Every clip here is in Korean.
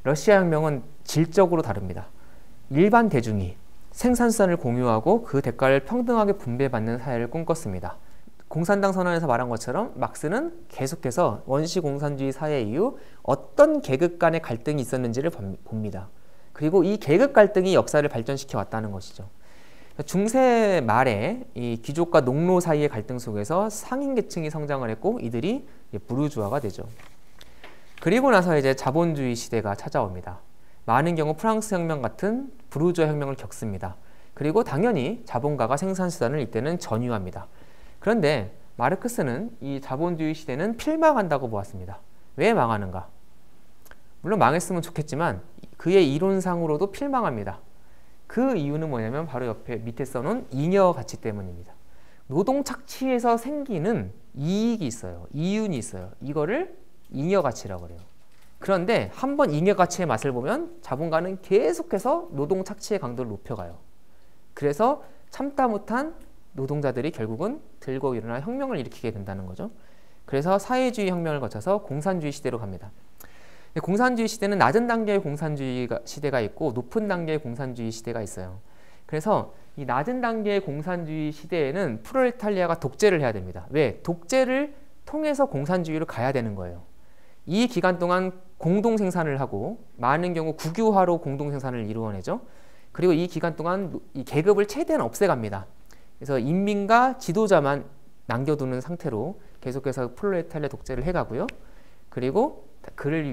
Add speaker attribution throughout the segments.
Speaker 1: 러시아 혁명은 질적으로 다릅니다. 일반 대중이 생산수단을 공유하고 그 대가를 평등하게 분배받는 사회를 꿈꿨습니다. 공산당 선언에서 말한 것처럼 막스는 계속해서 원시 공산주의 사회 이후 어떤 계급 간의 갈등이 있었는지를 봅니다. 그리고 이 계급 갈등이 역사를 발전시켜 왔다는 것이죠. 중세 말에 이 귀족과 농노 사이의 갈등 속에서 상인 계층이 성장을 했고 이들이 부르주아가 되죠. 그리고 나서 이제 자본주의 시대가 찾아옵니다. 많은 경우 프랑스 혁명 같은 부르주아 혁명을 겪습니다. 그리고 당연히 자본가가 생산수단을 이때는 전유합니다. 그런데 마르크스는 이 자본주의 시대는 필망한다고 보았습니다. 왜 망하는가? 물론 망했으면 좋겠지만 그의 이론상으로도 필망합니다. 그 이유는 뭐냐면 바로 옆에 밑에 써놓은 잉여 가치 때문입니다. 노동 착취에서 생기는 이익이 있어요. 이윤이 있어요. 이거를 잉여 가치라고 그래요. 그런데 한번 잉여 가치의 맛을 보면 자본가는 계속해서 노동 착취의 강도를 높여가요. 그래서 참다 못한 노동자들이 결국은 들고 일어나 혁명을 일으키게 된다는 거죠. 그래서 사회주의 혁명을 거쳐서 공산주의 시대로 갑니다. 공산주의 시대는 낮은 단계의 공산주의 시대가 있고 높은 단계의 공산주의 시대가 있어요. 그래서 이 낮은 단계의 공산주의 시대에는 프롤레타리아가 독재를 해야 됩니다. 왜? 독재를 통해서 공산주의로 가야 되는 거예요. 이 기간 동안 공동생산을 하고 많은 경우 국유화로 공동생산을 이루어내죠. 그리고 이 기간 동안 이 계급을 최대한 없애갑니다. 그래서 인민과 지도자만 남겨두는 상태로 계속해서 프롤레타리아 독재를 해가고요. 그리고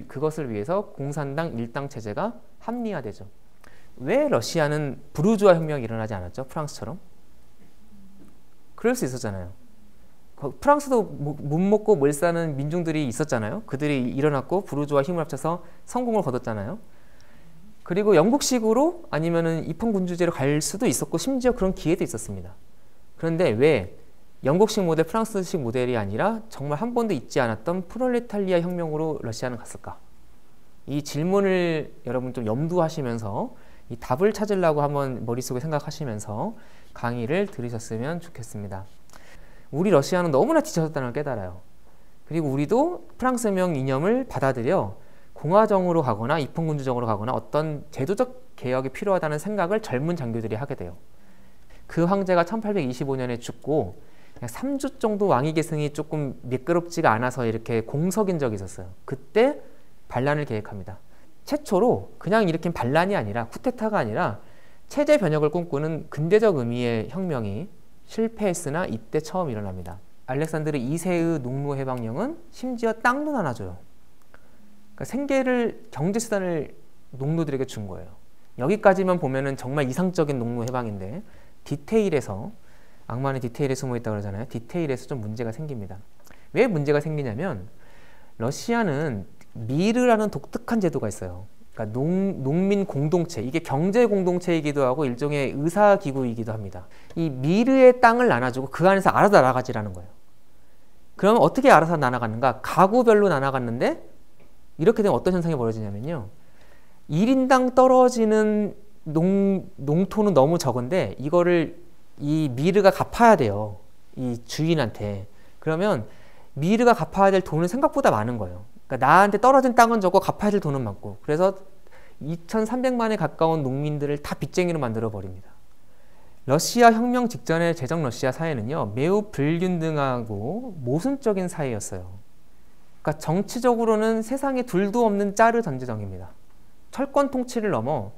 Speaker 1: 그것을 위해서 공산당 일당 체제가 합리화되죠. 왜 러시아는 부르주아 혁명이 일어나지 않았죠? 프랑스처럼? 그럴 수 있었잖아요. 프랑스도 못 먹고 못 사는 민중들이 있었잖아요. 그들이 일어났고 부르주아 힘을 합쳐서 성공을 거뒀잖아요. 그리고 영국식으로 아니면은 입헌군주제로 갈 수도 있었고 심지어 그런 기회도 있었습니다. 그런데 왜 영국식 모델, 프랑스식 모델이 아니라 정말 한 번도 있지 않았던 프롤레타리아 혁명으로 러시아는 갔을까? 이 질문을 여러분 좀 염두하시면서 이 답을 찾으려고 한번 머릿속에 생각하시면서 강의를 들으셨으면 좋겠습니다. 우리 러시아는 너무나 뒤처졌다는 걸 깨달아요. 그리고 우리도 프랑스 혁명 이념을 받아들여 공화정으로 가거나 입헌군주정으로 가거나 어떤 제도적 개혁이 필요하다는 생각을 젊은 장교들이 하게 돼요. 그 황제가 1825년에 죽고 3주 정도 왕위 계승이 조금 매끄럽지가 않아서 이렇게 공석인 적이 있었어요. 그때 반란을 계획합니다. 최초로 그냥 이렇게 반란이 아니라 쿠데타가 아니라 체제 변혁을 꿈꾸는 근대적 의미의 혁명이 실패했으나 이때 처음 일어납니다. 알렉산드르 2세의 농노해방령은 심지어 땅도 나눠줘요. 그러니까 생계를, 경제수단을 농노들에게 준 거예요. 여기까지만 보면은 정말 이상적인 농노해방인데 디테일에서, 악마는 디테일에 숨어있다고 그러잖아요. 디테일에서 좀 문제가 생깁니다. 왜 문제가 생기냐면 러시아는 미르라는 독특한 제도가 있어요. 그러니까 농민 공동체, 이게 경제 공동체이기도 하고 일종의 의사기구이기도 합니다. 이 미르의 땅을 나눠주고 그 안에서 알아서 나눠가지라는 거예요. 그러면 어떻게 알아서 나눠갔는가? 가구별로 나눠갔는데 이렇게 되면 어떤 현상이 벌어지냐면요. 1인당 떨어지는 농토는 너무 적은데 이거를 이 미르가 갚아야 돼요. 이 주인한테. 그러면 미르가 갚아야 될 돈은 생각보다 많은 거예요. 그러니까 나한테 떨어진 땅은 적고 갚아야 될 돈은 많고. 그래서 2,300만에 가까운 농민들을 다 빚쟁이로 만들어 버립니다. 러시아 혁명 직전의 제정 러시아 사회는요, 매우 불균등하고 모순적인 사회였어요. 그러니까 정치적으로는 세상에 둘도 없는 짜르 전제정입니다. 철권 통치를 넘어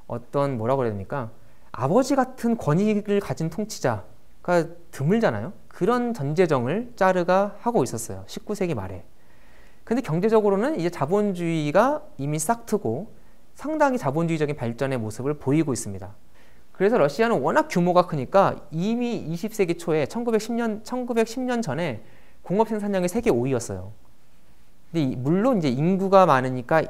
Speaker 1: 어떤 뭐라고 그래야 됩니까? 아버지 같은 권위를 가진 통치자가 드물잖아요. 그런 전제정을 짜르가 하고 있었어요. 19세기 말에. 근데 경제적으로는 이제 자본주의가 이미 싹트고 상당히 자본주의적인 발전의 모습을 보이고 있습니다. 그래서 러시아는 워낙 규모가 크니까 이미 20세기 초에 1910년 전에 공업 생산량이 세계 5위였어요. 근데 물론 이제 인구가 많으니까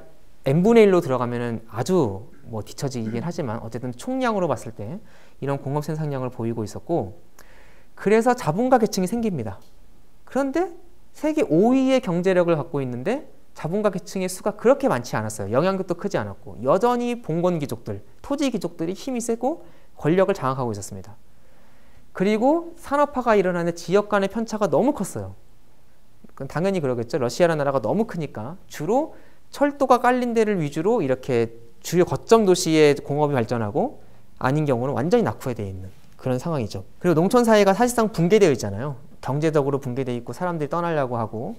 Speaker 1: n분의 1로 들어가면은 아주 뭐 뒤처지긴 하지만 어쨌든 총량으로 봤을 때 이런 공업 생산량을 보이고 있었고, 그래서 자본가 계층이 생깁니다. 그런데 세계 5위의 경제력을 갖고 있는데 자본가 계층의 수가 그렇게 많지 않았어요. 영향력도 크지 않았고 여전히 봉건 귀족들, 토지 귀족들이 힘이 세고 권력을 장악하고 있었습니다. 그리고 산업화가 일어나는데 지역 간의 편차가 너무 컸어요. 당연히 그러겠죠. 러시아라는 나라가 너무 크니까 주로 철도가 깔린 데를 위주로 이렇게 주요 거점 도시의 공업이 발전하고 아닌 경우는 완전히 낙후되어 있는 그런 상황이죠. 그리고 농촌 사회가 사실상 붕괴되어 있잖아요. 경제적으로 붕괴되어 있고 사람들이 떠나려고 하고,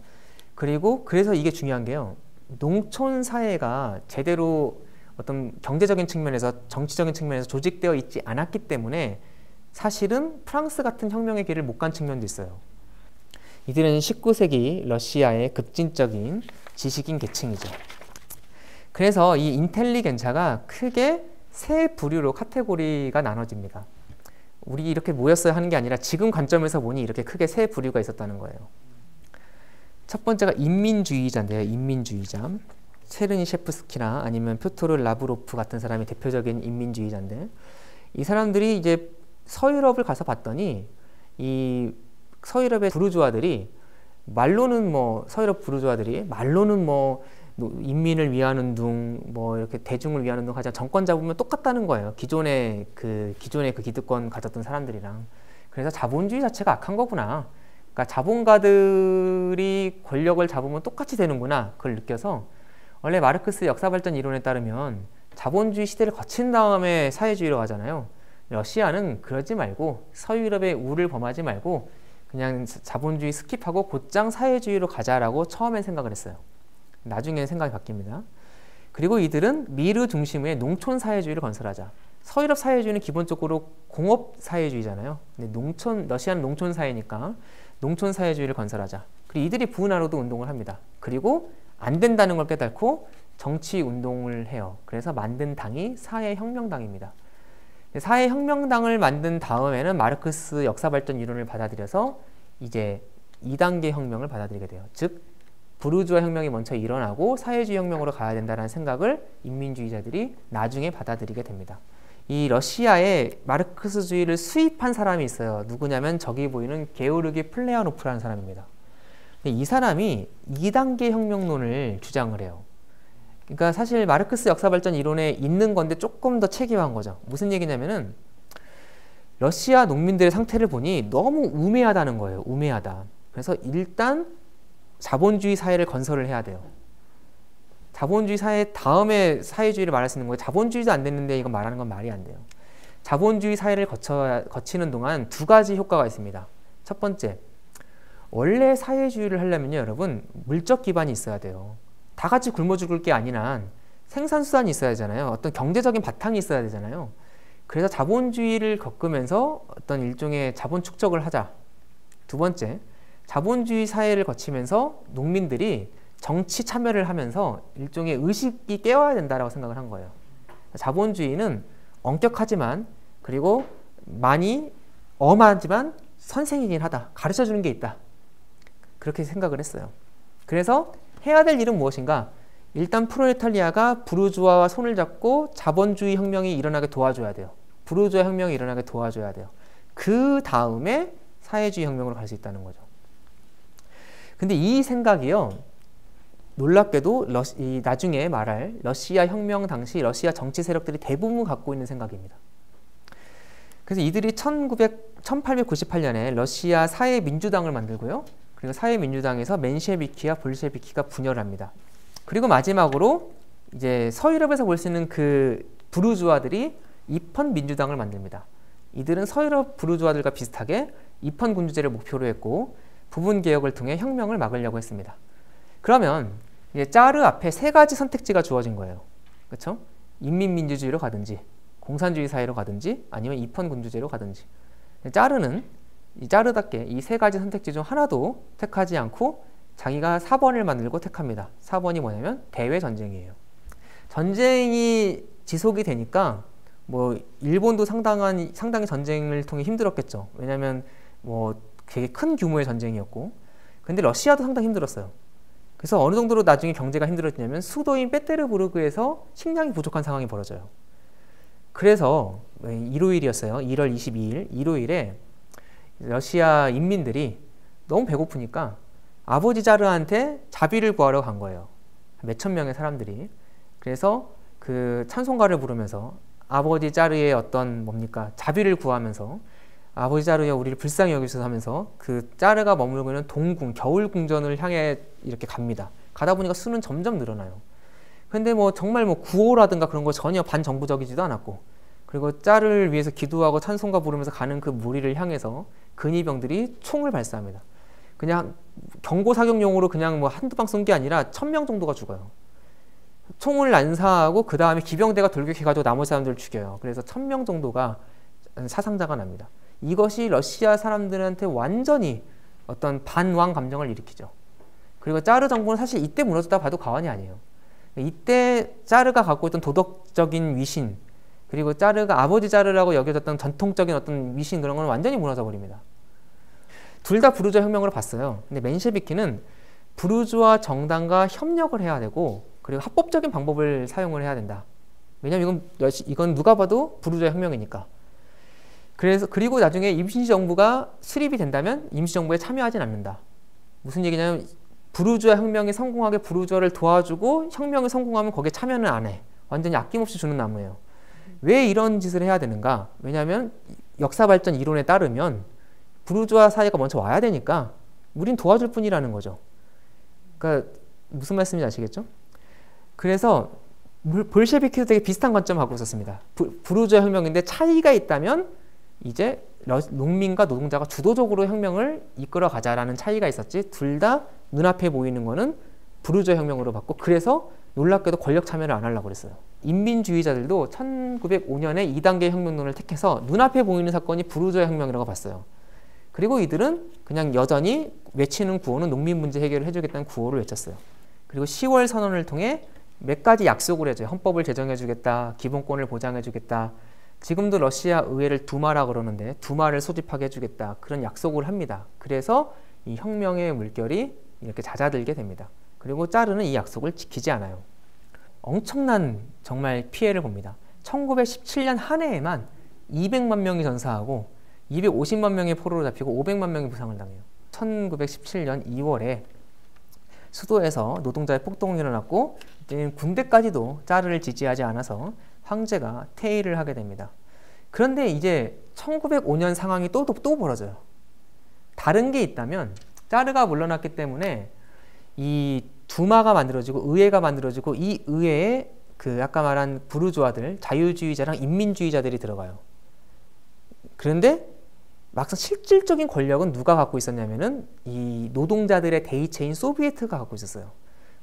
Speaker 1: 그리고 그래서 이게 중요한 게요. 농촌 사회가 제대로 어떤 경제적인 측면에서 정치적인 측면에서 조직되어 있지 않았기 때문에 사실은 프랑스 같은 혁명의 길을 못 간 측면도 있어요. 이들은 19세기 러시아의 급진적인 지식인 계층이죠. 그래서 이 인텔리겐차가 크게 세 부류로 카테고리가 나눠집니다. 우리 이렇게 모였어야 하는 게 아니라 지금 관점에서 보니 이렇게 크게 세 부류가 있었다는 거예요. 첫 번째가 인민주의자인데요. 인민주의자. 체르니셰프스키나 아니면 표토르 라브로프 같은 사람이 대표적인 인민주의자인데, 이 사람들이 이제 서유럽을 가서 봤더니 이 서유럽의 부르주아들이 말로는 뭐 서유럽 부르주아들이 말로는 뭐 인민을 위한 운동, 뭐 이렇게 대중을 위한 운동 하자, 정권 잡으면 똑같다는 거예요. 기존의 그 기득권 가졌던 사람들이랑. 그래서 자본주의 자체가 악한 거구나. 그러니까 자본가들이 권력을 잡으면 똑같이 되는구나. 그걸 느껴서 원래 마르크스 역사발전 이론에 따르면 자본주의 시대를 거친 다음에 사회주의로 가잖아요. 러시아는 그러지 말고 서유럽의 우를 범하지 말고 그냥 자본주의 스킵하고 곧장 사회주의로 가자라고 처음엔 생각을 했어요. 나중에는 생각이 바뀝니다. 그리고 이들은 미르 중심의 농촌 사회주의를 건설하자. 서유럽 사회주의는 기본적으로 공업 사회주의잖아요. 근데 러시아는 농촌 사회니까 농촌 사회주의를 건설하자. 그리고 이들이 부은하로도 운동을 합니다. 그리고 안 된다는 걸 깨닫고 정치 운동을 해요. 그래서 만든 당이 사회혁명당입니다. 사회혁명당을 만든 다음에는 마르크스 역사발전 이론을 받아들여서 이제 2단계 혁명을 받아들이게 돼요. 즉 부르주아 혁명이 먼저 일어나고 사회주의 혁명으로 가야 된다는 생각을 인민주의자들이 나중에 받아들이게 됩니다. 이 러시아에 마르크스주의를 수입한 사람이 있어요. 누구냐면 저기 보이는 게오르기 플레아노프라는 사람입니다. 이 사람이 2단계 혁명론을 주장을 해요. 그러니까 사실 마르크스 역사발전 이론에 있는 건데 조금 더 체계화한 거죠. 무슨 얘기냐면은 러시아 농민들의 상태를 보니 너무 우매하다는 거예요. 우매하다. 그래서 일단 자본주의 사회를 건설을 해야 돼요. 자본주의 사회 다음에 사회주의를 말할 수 있는 거예요. 자본주의도 안 됐는데 이거 말하는 건 말이 안 돼요. 자본주의 사회를 거치는 동안 두 가지 효과가 있습니다. 첫 번째, 원래 사회주의를 하려면요, 여러분, 물적 기반이 있어야 돼요. 다 같이 굶어 죽을 게 아닌 한 생산수단이 있어야 되잖아요. 어떤 경제적인 바탕이 있어야 되잖아요. 그래서 자본주의를 겪으면서 어떤 일종의 자본 축적을 하자. 두 번째, 자본주의 사회를 거치면서 농민들이 정치 참여를 하면서 일종의 의식이 깨어야 된다라고 생각을 한 거예요. 자본주의는 엄격하지만, 그리고 많이 엄하지만 선생이긴 하다. 가르쳐주는 게 있다. 그렇게 생각을 했어요. 그래서 해야 될 일은 무엇인가? 일단 프롤레타리아가 부르주아와 손을 잡고 자본주의 혁명이 일어나게 도와줘야 돼요. 부르주아 혁명이 일어나게 도와줘야 돼요. 그 다음에 사회주의 혁명으로 갈 수 있다는 거죠. 근데 이 생각이요, 놀랍게도 나중에 말할 러시아 혁명 당시 러시아 정치 세력들이 대부분 갖고 있는 생각입니다. 그래서 이들이 1898년에 러시아 사회민주당을 만들고요. 그리고 사회민주당에서 맨셰비키와 볼셰비키가 분열을 합니다. 그리고 마지막으로 이제 서유럽에서 볼 수 있는 그 부르주아들이 입헌 민주당을 만듭니다. 이들은 서유럽 부르주아들과 비슷하게 입헌 군주제를 목표로 했고 부분 개혁을 통해 혁명을 막으려고 했습니다. 그러면 이제 짜르 앞에 세 가지 선택지가 주어진 거예요. 그렇죠? 인민민주주의로 가든지 공산주의 사회로 가든지 아니면 입헌 군주제로 가든지. 짜르는 짜르답게 이 세 가지 선택지 중 하나도 택하지 않고 자기가 4번을 만들고 택합니다. 4번이 뭐냐면 대외 전쟁이에요. 전쟁이 지속이 되니까 뭐 일본도 상당히 전쟁을 통해 힘들었겠죠. 왜냐하면 뭐 되게 큰 규모의 전쟁이었고, 근데 러시아도 상당히 힘들었어요. 그래서 어느 정도로 나중에 경제가 힘들어지냐면 수도인 페테르부르크에서 식량이 부족한 상황이 벌어져요. 그래서 일요일이었어요. 1월 22일 일요일에 러시아 인민들이 너무 배고프니까 아버지 자르한테 자비를 구하러 간 거예요. 몇천 명의 사람들이. 그래서 그 찬송가를 부르면서 아버지 자르의 어떤 뭡니까 자비를 구하면서 아버지 자르여 우리를 불쌍히 여기소서 하면서 그 자르가 머물고 있는 동궁 겨울 궁전을 향해 이렇게 갑니다. 가다 보니까 수는 점점 늘어나요. 근데 뭐 정말 뭐 구호라든가 그런 거 전혀 반정부적이지도 않았고, 그리고 짤을 위해서 기도하고 찬송가 부르면서 가는 그 무리를 향해서 근위병들이 총을 발사합니다. 그냥 경고 사격용으로 그냥 뭐 한두 방 쏜 게 아니라 1000명 정도가 죽어요. 총을 난사하고 그 다음에 기병대가 돌격해가지고 나머지 사람들을 죽여요. 그래서 1000명 정도가 사상자가 납니다. 이것이 러시아 사람들한테 완전히 어떤 반왕 감정을 일으키죠. 그리고 짜르 정부는 사실 이때 무너졌다 봐도 과언이 아니에요. 이때 짜르가 갖고 있던 도덕적인 위신, 그리고 짜르가 아버지 짜르라고 여겨졌던 전통적인 어떤 위신, 그런 건 완전히 무너져 버립니다. 둘 다 부르주아 혁명으로 봤어요. 근데 맨셰비키는 부르주아 정당과 협력을 해야 되고, 그리고 합법적인 방법을 사용을 해야 된다. 왜냐면 이건 누가 봐도 부르주아 혁명이니까. 그리고 나중에 임시정부가 수립이 된다면 임시정부에 참여하진 않는다. 무슨 얘기냐면 부르주아 혁명이 성공하게 부르주아를 도와주고 혁명이 성공하면 거기에 참여는 안 해. 완전히 아낌없이 주는 나무예요. 왜 이런 짓을 해야 되는가? 왜냐하면 역사 발전 이론에 따르면 부르주아 사회가 먼저 와야 되니까 우린 도와줄 뿐이라는 거죠. 그러니까 무슨 말씀인지 아시겠죠? 그래서 볼셰비키도 되게 비슷한 관점을 갖고 있었습니다. 부르주아 혁명인데 차이가 있다면 이제 농민과 노동자가 주도적으로 혁명을 이끌어 가자라는 차이가 있었지, 둘 다 눈앞에 보이는 거는 부르주아 혁명으로 봤고, 그래서 놀랍게도 권력 참여를 안 하려고 그랬어요. 인민주의자들도 1905년에 2단계 혁명론을 택해서 눈앞에 보이는 사건이 부르주아 혁명이라고 봤어요. 그리고 이들은 그냥 여전히 외치는 구호는 농민 문제 해결을 해주겠다는 구호를 외쳤어요. 그리고 10월 선언을 통해 몇 가지 약속을 해줘요. 헌법을 제정해주겠다, 기본권을 보장해주겠다. 지금도 러시아 의회를 두마라 그러는데 두마를 소집하게 해주겠다, 그런 약속을 합니다. 그래서 이 혁명의 물결이 이렇게 잦아들게 됩니다. 그리고 짜르는 이 약속을 지키지 않아요. 엄청난 정말 피해를 봅니다. 1917년 한 해에만 200만 명이 전사하고 250만 명의 포로로 잡히고 500만 명이 부상을 당해요. 1917년 2월에 수도에서 노동자의 폭동이 일어났고, 군대까지도 짜르를 지지하지 않아서 황제가 퇴위를 하게 됩니다. 그런데 이제 1905년 상황이 또 벌어져요. 다른 게 있다면 짜르가 물러났기 때문에 이 두마가 만들어지고 의회가 만들어지고, 이 의회에 그 아까 말한 부르주아들, 자유주의자랑 인민주의자들이 들어가요. 그런데 막상 실질적인 권력은 누가 갖고 있었냐면은 이 노동자들의 대의체인 소비에트가 갖고 있었어요.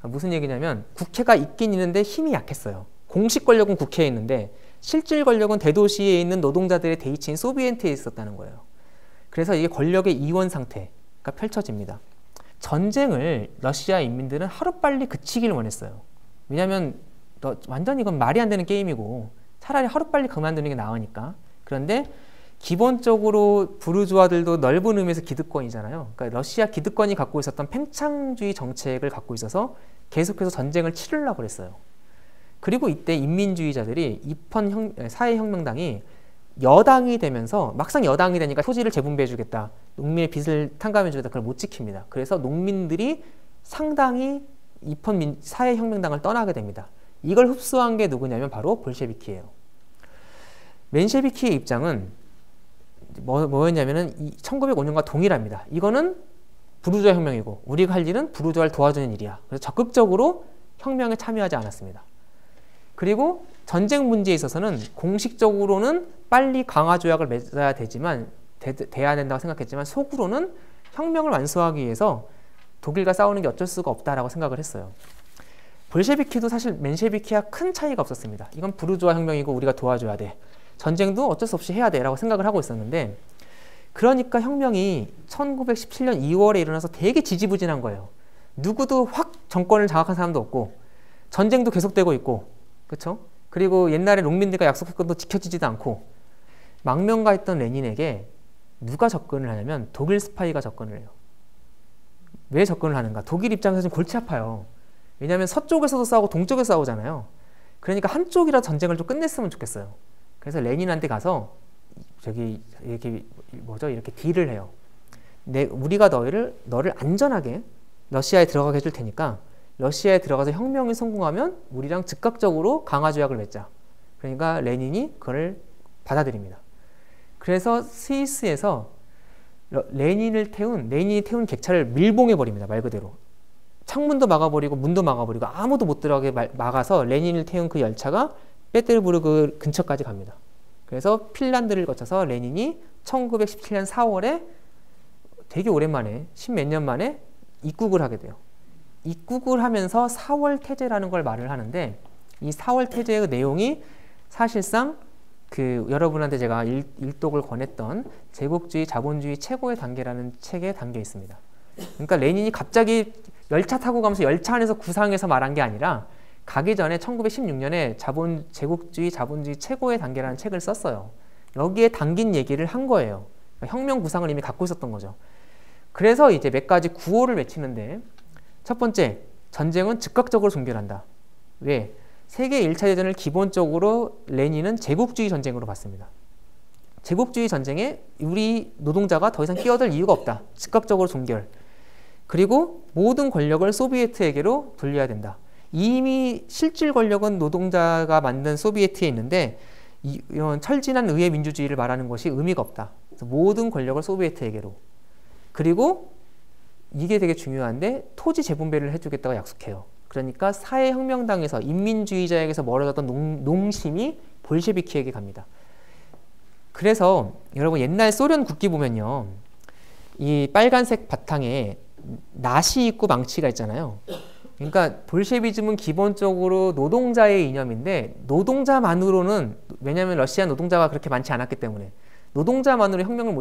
Speaker 1: 무슨 얘기냐면 국회가 있긴 있는데 힘이 약했어요. 공식 권력은 국회에 있는데 실질 권력은 대도시에 있는 노동자들의 대의체인 소비에트에 있었다는 거예요. 그래서 이게 권력의 이원 상태가 펼쳐집니다. 전쟁을 러시아 인민들은 하루빨리 그치길 원했어요. 왜냐하면 완전히 이건 말이 안 되는 게임이고 차라리 하루빨리 그만두는 게 나으니까. 그런데 기본적으로 부르주아들도 넓은 의미에서 기득권이잖아요. 그러니까 러시아 기득권이 갖고 있었던 팽창주의 정책을 갖고 있어서 계속해서 전쟁을 치르려고 그랬어요. 그리고 이때 인민주의자들이 입헌 사회혁명당이 여당이 되면서 막상 여당이 되니까 토지를 재분배해주겠다, 농민의 빚을 탕감해주겠다, 그걸 못 지킵니다. 그래서 농민들이 상당히 입헌 사회혁명당을 떠나게 됩니다. 이걸 흡수한 게 누구냐면 바로 볼셰비키예요. 맨셰비키의 입장은 뭐였냐면은 1905년과 동일합니다. 이거는 부르주아 혁명이고 우리가 할 일은 부르주아를 도와주는 일이야. 그래서 적극적으로 혁명에 참여하지 않았습니다. 그리고 전쟁 문제에 있어서는 공식적으로는 빨리 강화 조약을 맺어야 되지만 돼야 된다고 생각했지만 속으로는 혁명을 완수하기 위해서 독일과 싸우는 게 어쩔 수가 없다라고 생각을 했어요. 볼셰비키도 사실 맨셰비키와 큰 차이가 없었습니다. 이건 부르주아 혁명이고 우리가 도와줘야 돼, 전쟁도 어쩔 수 없이 해야 돼 라고 생각을 하고 있었는데, 그러니까 혁명이 1917년 2월에 일어나서 되게 지지부진한 거예요. 누구도 확 정권을 장악한 사람도 없고 전쟁도 계속되고 있고, 그렇죠? 그리고 옛날에 농민들과 약속했던 것도 지켜지지도 않고, 망명가했던 레닌에게 누가 접근을 하냐면 독일 스파이가 접근을 해요. 왜 접근을 하는가? 독일 입장에서 좀 골치 아파요. 왜냐하면 서쪽에서도 싸우고 동쪽에서 싸우잖아요. 그러니까 한쪽이라도 전쟁을 좀 끝냈으면 좋겠어요. 그래서 레닌한테 가서 이렇게 딜을 해요. 우리가 너를 안전하게 러시아에 들어가게 해줄 테니까 러시아에 들어가서 혁명이 성공하면 우리랑 즉각적으로 강화 조약을 맺자. 그러니까 레닌이 그걸 받아들입니다. 그래서 스위스에서 레닌이 태운 객차를 밀봉해 버립니다. 말 그대로 창문도 막아버리고 문도 막아버리고 아무도 못 들어가게 막아서 레닌을 태운 그 열차가 페테르부르크 근처까지 갑니다. 그래서 핀란드를 거쳐서 레닌이 1917년 4월에 되게 오랜만에 10몇 년 만에 입국을 하게 돼요. 입국을 하면서 4월 태제라는 걸 말을 하는데 이 4월 태제의 내용이 사실상 그 여러분한테 제가 일독을 권했던 제국주의 자본주의 최고의 단계라는 책에 담겨 있습니다. 그러니까 레닌이 갑자기 열차 타고 가면서 열차 안에서 구상해서 말한 게 아니라 가기 전에 1916년에 제국주의 자본주의 최고의 단계라는 책을 썼어요. 여기에 담긴 얘기를 한 거예요. 그러니까 혁명 구상을 이미 갖고 있었던 거죠. 그래서 이제 몇 가지 구호를 외치는데 첫 번째, 전쟁은 즉각적으로 종결한다. 왜? 세계 1차 대전을 기본적으로 레닌은 제국주의 전쟁으로 봤습니다. 제국주의 전쟁에 우리 노동자가 더 이상 끼어들 이유가 없다. 즉각적으로 종결. 그리고 모든 권력을 소비에트에게로 돌려야 된다. 이미 실질 권력은 노동자가 만든 소비에트에 있는데 이런 철진한 의회 민주주의를 말하는 것이 의미가 없다. 그래서 모든 권력을 소비에트에게로. 그리고 이게 되게 중요한데 토지 재분배를 해주겠다고 약속해요. 그러니까 사회혁명당에서 인민주의자에게서 멀어졌던 농심이 볼셰비키에게 갑니다. 그래서 여러분 옛날 소련 국기 보면요. 이 빨간색 바탕에 낫이 있고 망치가 있잖아요. 그러니까 볼셰비즘은 기본적으로 노동자의 이념인데 노동자만으로는 왜냐하면 러시아 노동자가 그렇게 많지 않았기 때문에 노동자만으로 혁명을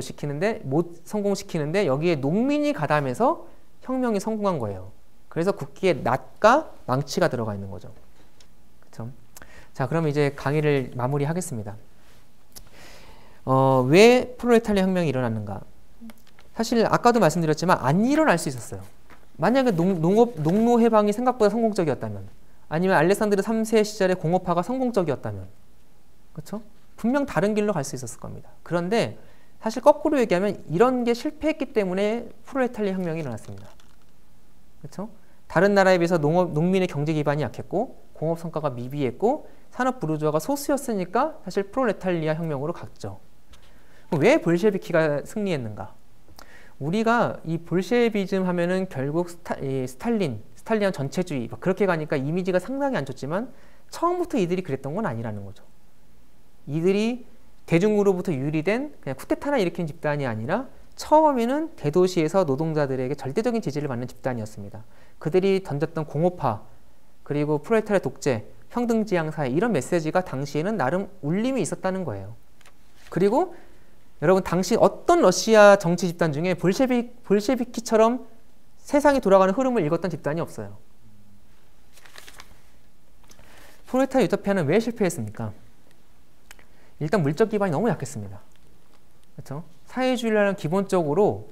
Speaker 1: 못 성공시키는데 여기에 농민이 가담해서 혁명이 성공한 거예요. 그래서 국기에 낫과 망치가 들어가 있는 거죠. 그렇죠? 자, 그럼 이제 강의를 마무리하겠습니다. 왜 프롤레타리아 혁명이 일어났는가? 사실 아까도 말씀드렸지만 안 일어날 수 있었어요. 만약에 농노 해방이 생각보다 성공적이었다면, 아니면 알렉산드르 3세 시절에 공업화가 성공적이었다면, 그렇죠? 분명 다른 길로 갈 수 있었을 겁니다. 그런데 사실 거꾸로 얘기하면 이런 게 실패했기 때문에 프롤레타리아 혁명이 일어났습니다. 그렇죠? 다른 나라에 비해서 농민의 경제 기반이 약했고 공업 성과가 미비했고 산업 부르주아가 소수였으니까 사실 프롤레타리아 혁명으로 갔죠. 왜 볼셰비키가 승리했는가? 우리가 이 볼셰비즘 하면은 결국 스탈리안 전체주의 그렇게 가니까 이미지가 상당히 안 좋지만 처음부터 이들이 그랬던 건 아니라는 거죠. 이들이 대중으로부터 유리된 그냥 쿠데타나 일으킨 집단이 아니라 처음에는 대도시에서 노동자들에게 절대적인 지지를 받는 집단이었습니다. 그들이 던졌던 공업화, 그리고 프롤레타리아 독재, 평등지향 사회 이런 메시지가 당시에는 나름 울림이 있었다는 거예요. 그리고 여러분 당시 어떤 러시아 정치 집단 중에 볼셰비키처럼 세상이 돌아가는 흐름을 읽었던 집단이 없어요. 프롤레타리아 유토피아는 왜 실패했습니까? 일단 물적 기반이 너무 약했습니다. 그렇죠? 사회주의라는 기본적으로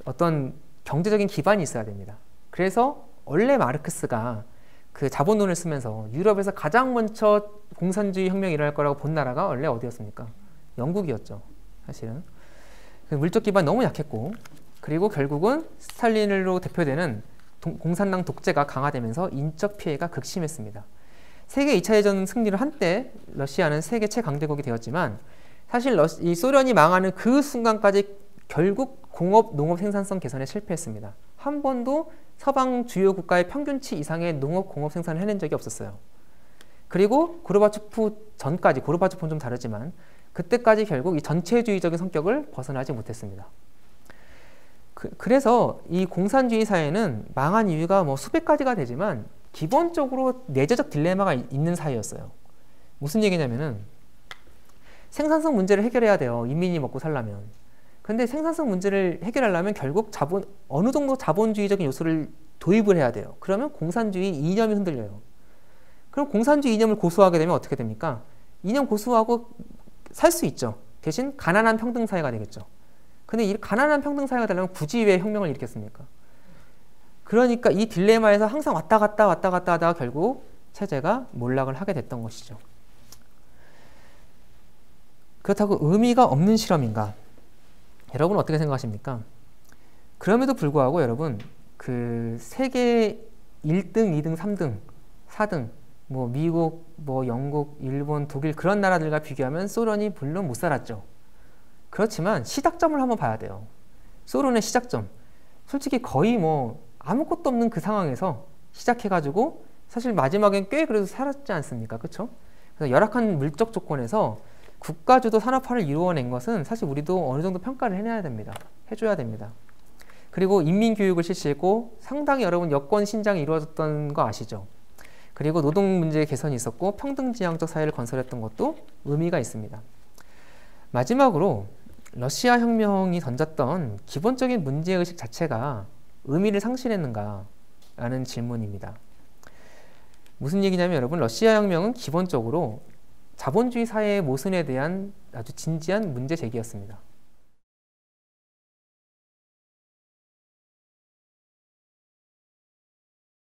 Speaker 1: 어떤 경제적인 기반이 있어야 됩니다. 그래서 원래 마르크스가 그 자본론을 쓰면서 유럽에서 가장 먼저 공산주의 혁명이 일어날 거라고 본 나라가 원래 어디였습니까? 영국이었죠. 사실은. 물적 기반이 너무 약했고, 그리고 결국은 스탈린으로 대표되는 공산당 독재가 강화되면서 인적 피해가 극심했습니다. 세계 2차 대전 승리를 한때 러시아는 세계 최강대국이 되었지만 사실 이 소련이 망하는 그 순간까지 결국 공업, 농업 생산성 개선에 실패했습니다. 한 번도 서방 주요 국가의 평균치 이상의 농업, 공업 생산을 해낸 적이 없었어요. 그리고 고르바초프 전까지, 고르바초프는 좀 다르지만 그때까지 결국 이 전체주의적인 성격을 벗어나지 못했습니다. 그래서 이 공산주의 사회는 망한 이유가 뭐 수백 가지가 되지만 기본적으로 내재적 딜레마가 있는 사회였어요. 무슨 얘기냐면은 생산성 문제를 해결해야 돼요. 인민이 먹고 살려면. 근데 생산성 문제를 해결하려면 결국 어느 정도 자본주의적인 요소를 도입을 해야 돼요. 그러면 공산주의 이념이 흔들려요. 그럼 공산주의 이념을 고수하게 되면 어떻게 됩니까? 이념 고수하고 살 수 있죠. 대신 가난한 평등사회가 되겠죠. 근데 이 가난한 평등사회가 되려면 굳이 왜 혁명을 일으켰습니까? 그러니까 이 딜레마에서 항상 왔다 갔다 하다가 결국 체제가 몰락을 하게 됐던 것이죠. 그렇다고 의미가 없는 실험인가? 여러분 어떻게 생각하십니까? 그럼에도 불구하고 여러분 그 세계 1등, 2등, 3등, 4등 뭐 미국, 뭐 영국, 일본, 독일 그런 나라들과 비교하면 소련이 물론 못 살았죠. 그렇지만 시작점을 한번 봐야 돼요. 소련의 시작점. 솔직히 거의 뭐 아무것도 없는 그 상황에서 시작해가지고 사실 마지막엔 꽤 그래도 살았지 않습니까? 그쵸? 그래서 열악한 물적 조건에서 국가주도 산업화를 이루어낸 것은 사실 우리도 어느 정도 평가를 해내야 됩니다. 해줘야 됩니다. 그리고 인민교육을 실시했고 상당히 여러분 여권 신장이 이루어졌던 거 아시죠? 그리고 노동 문제 개선이 있었고 평등지향적 사회를 건설했던 것도 의미가 있습니다. 마지막으로 러시아 혁명이 던졌던 기본적인 문제의식 자체가 의미를 상실했는가 라는 질문입니다. 무슨 얘기냐면 여러분 러시아 혁명은 기본적으로 자본주의 사회의 모순에 대한 아주 진지한 문제 제기였습니다.